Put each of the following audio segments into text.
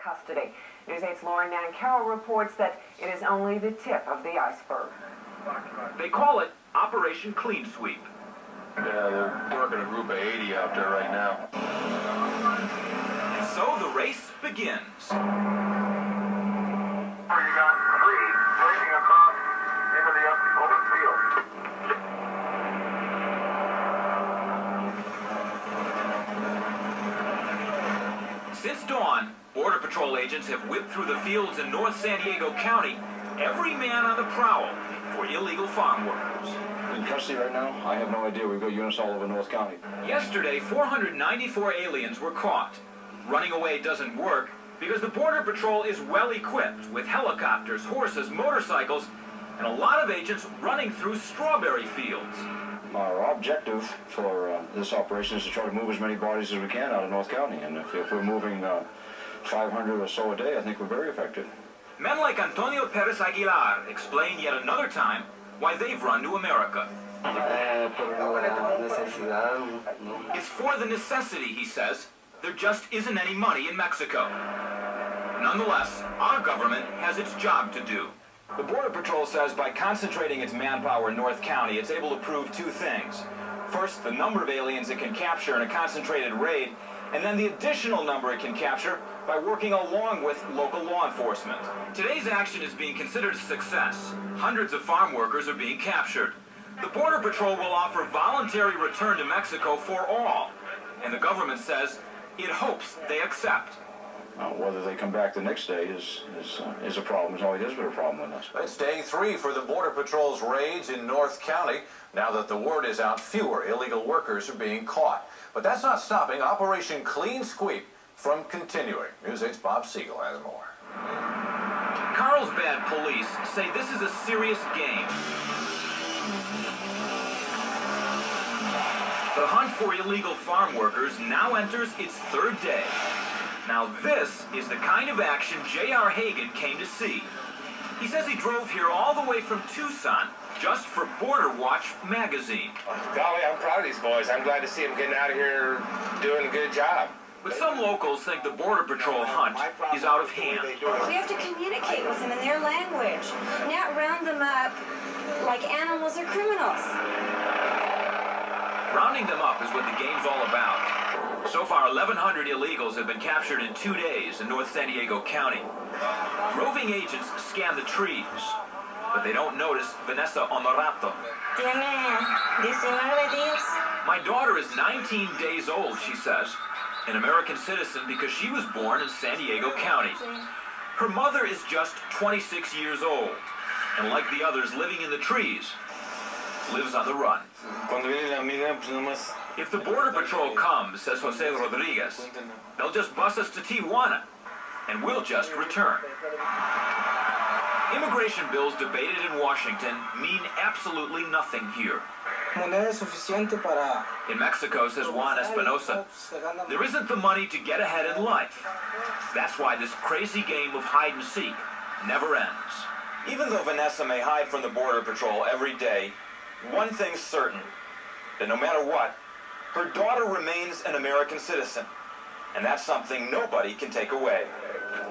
custody. News 8's Lauren Nancarrow reports that it is only the tip of the iceberg. They call it Operation Clean Sweep. Yeah, they're working a group of 80 out there right now. And so the race begins. You got 3 racing across into the open field. Since dawn, Border Patrol agents have whipped through the fields in North San Diego County, every man on the prowl for illegal farm workers. In custody right now? I have no idea. We've got units all over North County. Yesterday, 494 aliens were caught. Running away doesn't work because the Border Patrol is well equipped with helicopters, horses, motorcycles, and a lot of agents running through strawberry fields. Our objective for this operation is to try to move as many bodies as we can out of North County. And if we're moving 500 or so a day, I think we're very effective. Men like Antonio Perez Aguilar explain yet another time why they've run to America. It's for the necessity, he says. There just isn't any money in Mexico. Nonetheless, our government has its job to do. The Border Patrol says by concentrating its manpower in North County, it's able to prove 2 things. First, the number of aliens it can capture in a concentrated raid, and then the additional number it can capture by working along with local law enforcement. Today's action is being considered a success. Hundreds of farm workers are being captured. The Border Patrol will offer voluntary return to Mexico for all, and the government says it hopes they accept. Whether they come back the next day is a problem. It's always been a problem with us. It's day 3 for the Border Patrol's raids in North County. Now that the word is out, fewer illegal workers are being caught. But that's not stopping Operation Clean Sweep from continuing. News 8's Bob Siegel has more. Carlsbad police say this is a serious game. The hunt for illegal farm workers now enters its 3rd day. Now this is the kind of action J.R. Hagan came to see. He says he drove here all the way from Tucson just for Border Watch magazine. Golly, I'm proud of these boys. I'm glad to see them getting out of here doing a good job. But some locals think the Border Patrol hunt is out of hand. We have to communicate with them in their language, not round them up like animals or criminals. Rounding them up is what the game's all about. So far, 1,100 illegals have been captured in 2 days in North San Diego County. Roving agents scan the trees, but they don't notice Vanessa Honorato. My daughter is 19 days old, she says, an American citizen because she was born in San Diego County. Her mother is just 26 years old, and like the others living in the trees, lives on the run. If the Border Patrol comes, says Jose Rodriguez, they'll just bus us to Tijuana, and we'll just return. Immigration bills debated in Washington mean absolutely nothing here. In Mexico, says Juan Espinosa, there isn't the money to get ahead in life. That's why this crazy game of hide and seek never ends. Even though Vanessa may hide from the Border Patrol every day, one thing's certain, that no matter what, her daughter remains an American citizen, and that's something nobody can take away.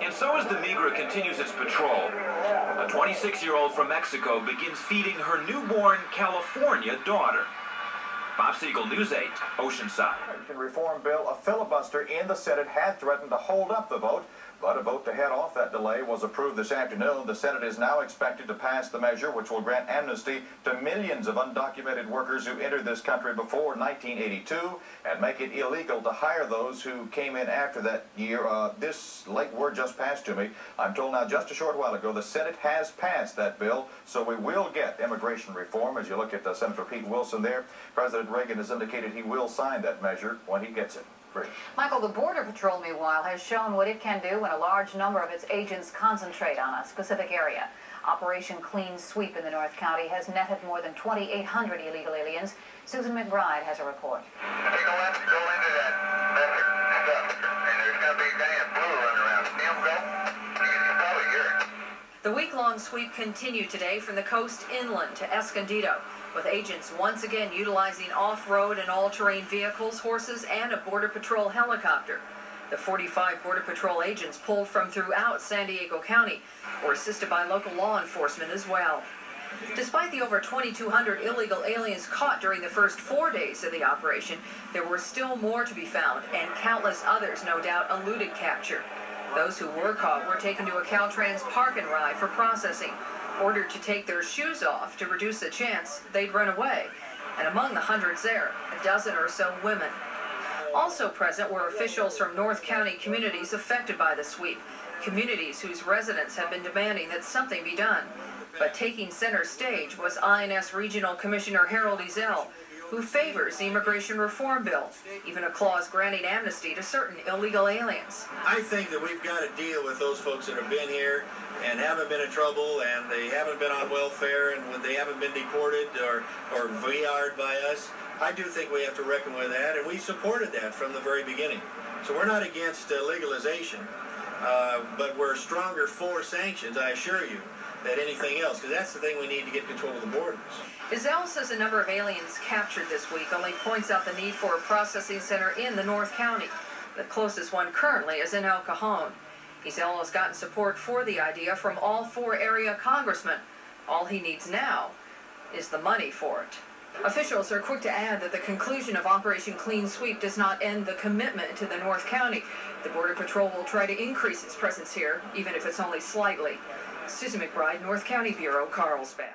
And so as the Migra continues its patrol, a 26-year-old from Mexico begins feeding her newborn California daughter. Bob Siegel, News 8, Oceanside. Reform bill, a filibuster in the Senate had threatened to hold up the vote, but a vote to head off that delay was approved this afternoon. The Senate is now expected to pass the measure, which will grant amnesty to millions of undocumented workers who entered this country before 1982 and make it illegal to hire those who came in after that year. This late word just passed to me. I'm told now just a short while ago the Senate has passed that bill, so we will get immigration reform. As you look at Senator Pete Wilson there, President Reagan has indicated he will sign that measure when he gets it. Michael, the Border Patrol, meanwhile, has shown what it can do when a large number of its agents concentrate on a specific area. Operation Clean Sweep in the North County has netted more than 2,800 illegal aliens. Susan McBride has a report. Take a left, go into that method stuff, and there's going to be a guy in blue running around. See him go? You can probably hear it. The week-long sweep continued today from the coast inland to Escondido, with agents once again utilizing off-road and all-terrain vehicles, horses, and a Border Patrol helicopter. The 45 Border Patrol agents pulled from throughout San Diego County were assisted by local law enforcement as well. Despite the over 2,200 illegal aliens caught during the first 4 days of the operation, there were still more to be found, and countless others, no doubt, eluded capture. Those who were caught were taken to a Caltrans park and ride for processing, ordered to take their shoes off to reduce the chance they'd run away. And among the hundreds there, a dozen or so women. Also present were officials from North County communities affected by the sweep, communities whose residents have been demanding that something be done. But taking center stage was INS Regional Commissioner Harold Ezell, who favors the immigration reform bill, even a clause granting amnesty to certain illegal aliens. I think that we've got to deal with those folks that have been here and haven't been in trouble, and they haven't been on welfare, and when they haven't been deported or VR'd by us. I do think we have to reckon with that, and we supported that from the very beginning. So we're not against legalization, but we're stronger for sanctions, I assure you, than anything else, because that's the thing we need to get control of the borders. Ezell says the number of aliens captured this week only points out the need for a processing center in the North County. The closest one currently is in El Cajon. Ezell has gotten support for the idea from all 4 area congressmen. All he needs now is the money for it. Officials are quick to add that the conclusion of Operation Clean Sweep does not end the commitment to the North County. The Border Patrol will try to increase its presence here, even if it's only slightly. Susan McBride, North County Bureau, Carlsbad.